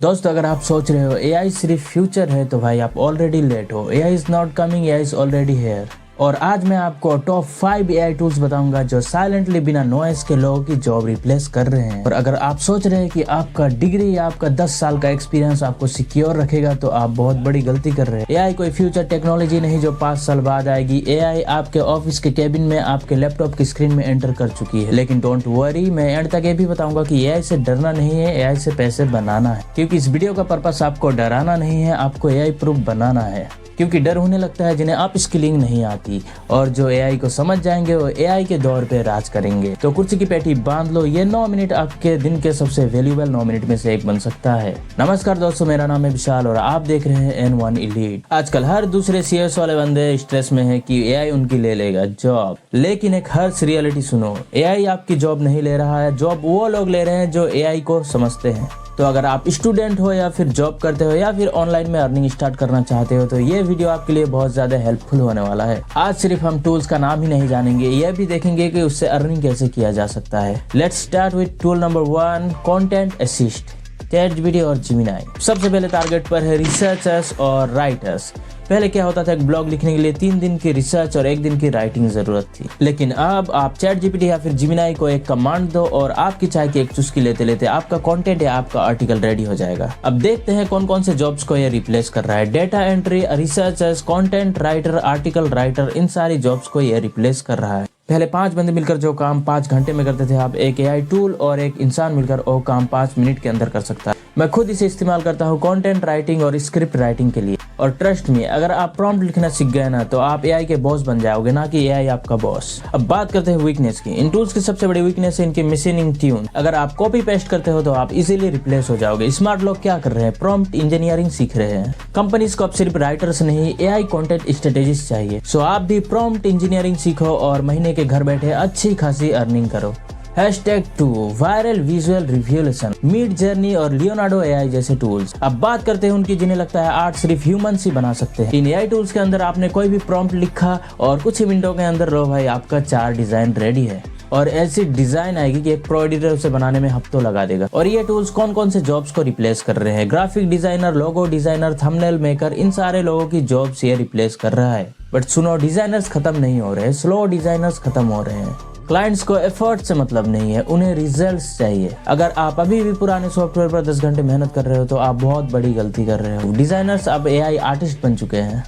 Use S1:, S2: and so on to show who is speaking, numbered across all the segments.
S1: दोस्तों अगर आप सोच रहे हो एआई सिर्फ फ्यूचर है तो भाई आप ऑलरेडी लेट हो। AI is not coming, AI is already here. और आज मैं आपको टॉप 5 एआई टूल्स बताऊंगा जो साइलेंटली बिना नॉइस के लोगों की जॉब रिप्लेस कर रहे हैं। और अगर आप सोच रहे हैं कि आपका डिग्री या आपका 10 साल का एक्सपीरियंस आपको सिक्योर रखेगा तो आप बहुत बड़ी गलती कर रहे हैं। एआई कोई फ्यूचर टेक्नोलॉजी नहीं जो 5 साल बाद आएगी। एआई आपके ऑफिस के केबिन में आपके लैपटॉप की स्क्रीन में एंटर कर चुकी है। लेकिन डोंट वरी, मैं एंड तक ये भी बताऊंगा कि एआई से डरना नहीं है, एआई से पैसे बनाना है। क्योंकि इस वीडियो का पर्पस आपको डराना नहीं है, आपको एआई प्रूफ बनाना है। क्योंकि डर उन्हें लगता है जिन्हें अप स्किलिंग नहीं आती, और जो एआई को समझ जाएंगे वो एआई के दौर पे राज करेंगे। तो कुर्सी की पेटी बांध लो, ये 9 मिनट आपके दिन के सबसे वैल्यूएबल 9 मिनट में से एक बन सकता है। नमस्कार दोस्तों, मेरा नाम है विशाल और आप देख रहे हैं N1 एलीट। आजकल हर दूसरे CS वाले बंदे स्ट्रेस में है कि एआई उनकी ले लेगा जॉब। लेकिन एक हर्ष रियलिटी सुनो, एआई आपकी जॉब नहीं ले रहा है, जॉब वो लोग ले रहे हैं जो एआई को समझते हैं। तो अगर आप स्टूडेंट हो या फिर जॉब करते हो या फिर ऑनलाइन में अर्निंग स्टार्ट करना चाहते हो तो ये वीडियो आपके लिए बहुत ज्यादा हेल्पफुल होने वाला है। आज सिर्फ हम टूल्स का नाम ही नहीं जानेंगे, यह भी देखेंगे कि उससे अर्निंग कैसे किया जा सकता है। Let's start with tool number 1, content assist, ChatGPT और Gemini। सबसे पहले टारगेट पर है रिसर्चर्स और राइटर्स। पहले क्या होता था, एक ब्लॉग लिखने के लिए 3 दिन की रिसर्च और 1 दिन की राइटिंग जरूरत थी। लेकिन अब आप ChatGPT या फिर Gemini को एक कमांड दो और आपकी चाय की एक चुस्की लेते लेते आपका कंटेंट या आपका आर्टिकल रेडी हो जाएगा। अब देखते हैं कौन कौन से जॉब्स को ये रिप्लेस कर रहा है। Data entry, researchers, content writer, article writer, इन सारी जॉब्स को ये रिप्लेस कर रहा है। पहले 5 बंदे मिलकर जो काम 5 घंटे में करते थे, अब एक एआई टूल और एक इंसान मिलकर वो काम 5 मिनट के अंदर कर सकता है। मैं खुद इसे इस्तेमाल करता हूँ कंटेंट राइटिंग और स्क्रिप्ट राइटिंग के लिए। और ट्रस्ट मी, अगर आप प्रॉम्प्ट लिखना सीख गए ना तो आप एआई के बॉस बन जाओगे, ना कि एआई आपका बॉस। अब बात करते हैं वीकनेस की। इन टूल्स की सबसे बड़ी वीकनेस है इनकी मिसिंग ट्यून। अगर आप कॉपी पेस्ट करते हो तो आप इजीली रिप्लेस हो जाओगे। स्मार्ट लोग क्या कर रहे हैं, प्रॉम्प्ट इंजीनियरिंग सीख रहे हैं। कंपनीज को अब सिर्फ राइटर्स नहीं, एआई कंटेंट स्ट्रेटेजिस्ट चाहिए। सो आप भी प्रॉम्प्ट इंजीनियरिंग सीखो और महीने के घर बैठे अच्छी खासी अर्निंग करो। #2 viral visual revolution, mid journey और लियोनार्डो एआई जैसे टूल्स। अब बात करते हैं उनकी जिन्हें लगता है आर्ट सिर्फ ह्यूमंस ही बना सकते हैं। इन एआई टूल्स के अंदर आपने कोई भी प्रॉम्प्ट लिखा और कुछ ही मिनटों के अंदर लो भाई आपका 4 डिजाइन रेडी है। और ऐसी डिजाइन आएगी कि एक प्रो एडिटर उसे बनाने में हफ्तों लगा देगा। और ये टूल्स कौन कौन से जॉब्स को रिप्लेस कर रहे हैं? ग्राफिक डिजाइनर, लोगो डिजाइनर, थंबनेल मेकर, इन सारे लोगों की जॉब्स ये रिप्लेस कर रहा है। बट सुनो, डिजाइनर्स खत्म नहीं हो रहे, स्लो डिजाइनर्स खत्म हो रहे हैं। क्लाइंट्स को एफर्ट से मतलब नहीं है, उन्हें रिजल्ट्स चाहिए। अगर आप अभी भी पुराने सॉफ्टवेयर पर 10 घंटे मेहनत कर रहे हो तो आप बहुत बड़ी गलती कर रहे हो। डिजाइनर्स अब एआई आर्टिस्ट बन चुके हैं।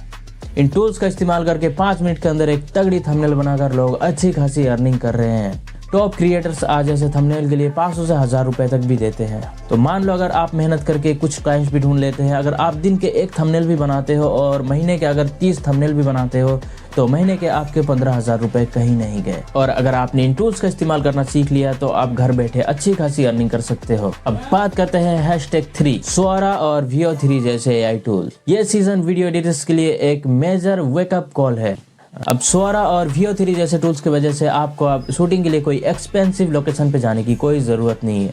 S1: इन टूल्स का इस्तेमाल करके 5 मिनट के अंदर एक तगड़ी थंबनेल बनाकर लोग अच्छी खासी अर्निंग कर रहे हैं। टॉप क्रिएटर्स आज ऐसे थंबनेल के लिए 500 से 1000 रुपए तक भी देते हैं। तो मान लो अगर आप मेहनत करके कुछ क्लाइंट्स भी ढूंढ लेते हैं, अगर आप दिन के 1 थंबनेल भी बनाते हो और महीने के अगर 30 थंबनेल भी बनाते हो तो महीने के आपके 15,000 रुपए कहीं नहीं गए। और अगर आपने इन टूल्स का इस्तेमाल करना सीख लिया तो आप घर बैठे अच्छी खासी अर्निंग कर सकते हो। अब बात करते हैं #3 स्वरा और Veo3 जैसे एआई टूल। ये सीजन वीडियो एडिटर्स के लिए एक मेजर वेकअप कॉल है। अब स्वरा और Veo3 जैसे टूल्स की वजह से आपको अब शूटिंग के लिए कोई एक्सपेंसिव लोकेशन पे जाने की कोई जरूरत नहीं है।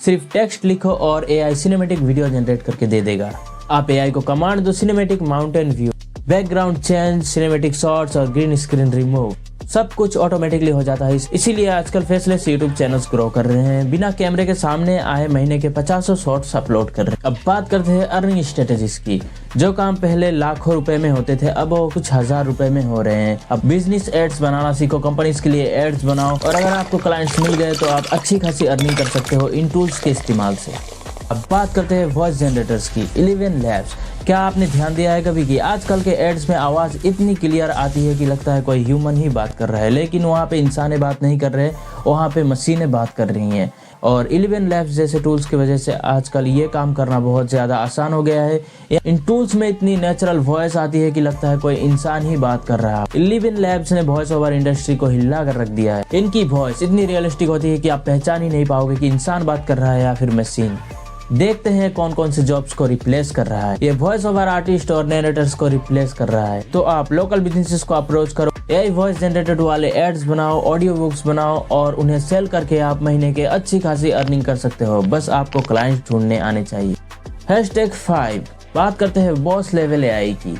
S1: सिर्फ टेक्स्ट लिखो और एआई सिनेमैटिक वीडियो जनरेट करके दे देगा। आप एआई को कमांड दो, cinematic mountain view, background change, cinematic shots और ग्रीन स्क्रीन रिमूव, सब कुछ ऑटोमेटिकली हो जाता है। इसीलिए आजकल फेसलेस यूट्यूब चैनल्स ग्रो कर रहे हैं, बिना कैमरे के सामने आए महीने के 50 शॉर्ट्स अपलोड कर रहे हैं। अब बात करते हैं अर्निंग स्ट्रेटेजीज की। जो काम पहले लाखों रुपए में होते थे अब वो कुछ 1000 रुपए में हो रहे हैं। अब बिजनेस एड्स बनाना सीखो, कंपनीज के लिए एड्स बनाओ और अगर आपको क्लाइंट्स मिल गए तो आप अच्छी खासी अर्निंग कर सकते हो इन टूल्स के इस्तेमाल से। अब बात करते हैं वॉइस जनरेटर्स की। 11 लैब्स। क्या आपने ध्यान दिया है कभी कि आजकल के एड्स में आवाज इतनी क्लियर आती है कि लगता है कोई ह्यूमन ही बात कर रहा है, लेकिन वहाँ पे इंसाने बात नहीं कर रहे, वहाँ पे मशीनें बात कर रही हैं। और 11 लैब्स जैसे टूल्स की वजह से आजकल ये काम करना बहुत ज्यादा आसान हो गया है। इन टूल्स में इतनी नेचुरल वॉइस आती है कि लगता है कोई इंसान ही बात कर रहा है। 11 लैब्स ने वॉइस ओवर इंडस्ट्री को हिला कर रख दिया है। इनकी वॉइस इतनी रियलिस्टिक होती है कि आप पहचान ही नहीं पाओगे कि इंसान बात कर रहा है या फिर मशीन। देखते हैं कौन कौन से जॉब्स को रिप्लेस कर रहा है। ये वॉइस ओवर आर्टिस्ट और नरेटर्स को रिप्लेस कर रहा है। तो आप लोकल बिजनेसेस को अप्रोच करो, एआई वॉइस जनरेटेड वाले एड्स बनाओ, ऑडियो बुक्स बनाओ और उन्हें सेल करके आप महीने के अच्छी खासी अर्निंग कर सकते हो। बस आपको क्लाइंट्स ढूंढने आने चाहिए। #5 बात करते हैं बॉस लेवल एआई की।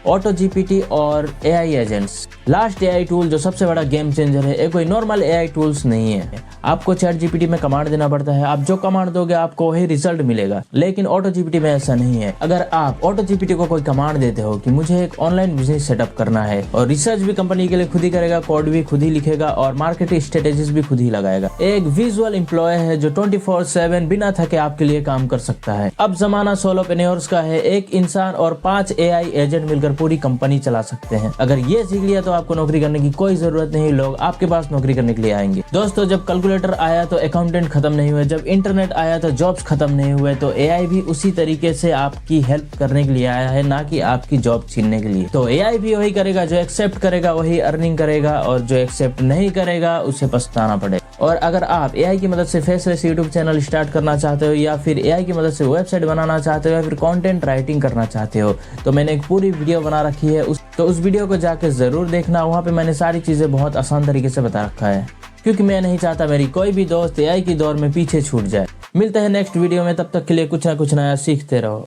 S1: AutoGPT और AI agents. Last AI tool जो सबसे बड़ा गेम चेंजर है, ये कोई नॉर्मल एआई टूल्स नहीं है। आपको चैट जीपीटी में कमांड देना पड़ता है, आप जो कमांड दोगे आपको वही रिजल्ट मिलेगा। लेकिन ऑटो जीपीटी में ऐसा नहीं है। अगर आप ऑटो जीपीटी को कोई कमांड देते हो कि मुझे एक ऑनलाइन बिजनेस सेटअप करना है, और रिसर्च भी कंपनी के लिए खुद ही करेगा, कोड भी खुद ही लिखेगा और मार्केटिंग स्ट्रेटेजीज भी खुद ही लगाएगा। एक विजुअल एम्प्लॉय है जो 24/7 बिना थके आपके लिए काम कर सकता है। अब जमाना सोलोप्रेन्योर्स का है, एक इंसान और 5 AI एजेंट मिलकर पूरी कंपनी चला सकते हैं। अगर ये सीख लिया तो आपको नौकरी करने की कोई जरूरत नहीं, लोग आपके पास नौकरी करने के लिए आएंगे। दोस्तों, जब कैलकुलेटर आया तो अकाउंटेंट खत्म नहीं हुए, जब इंटरनेट आया तो जॉब्स खत्म नहीं हुए। तो AI भी उसी तरीके से आपकी हेल्प करने के लिए आया है, ना कि आपकी जॉब छीनने के लिए। तो AI भी वही करेगा, जो एक्सेप्ट करेगा वही अर्निंग करेगा, और जो एक्सेप्ट नहीं करेगा उसे पछताना पड़ेगा। और अगर आप AI की मदद से फेसलेस यूट्यूब चैनल स्टार्ट करना चाहते हो, या फिर AI की मदद से वेबसाइट बनाना चाहते हो, या फिर कंटेंट राइटिंग करना चाहते हो, तो मैंने एक पूरी वीडियो बना रखी है। उस वीडियो को जाके जरूर देखना। वहाँ पे मैंने सारी चीजें बहुत आसान तरीके से बता रखा है, क्योंकि मैं नहीं चाहता मेरी कोई भी दोस्त AI की दौर में पीछे छूट जाए। मिलते हैं नेक्स्ट वीडियो में, तब तक के लिए कुछ ना कुछ नया सीखते रहो।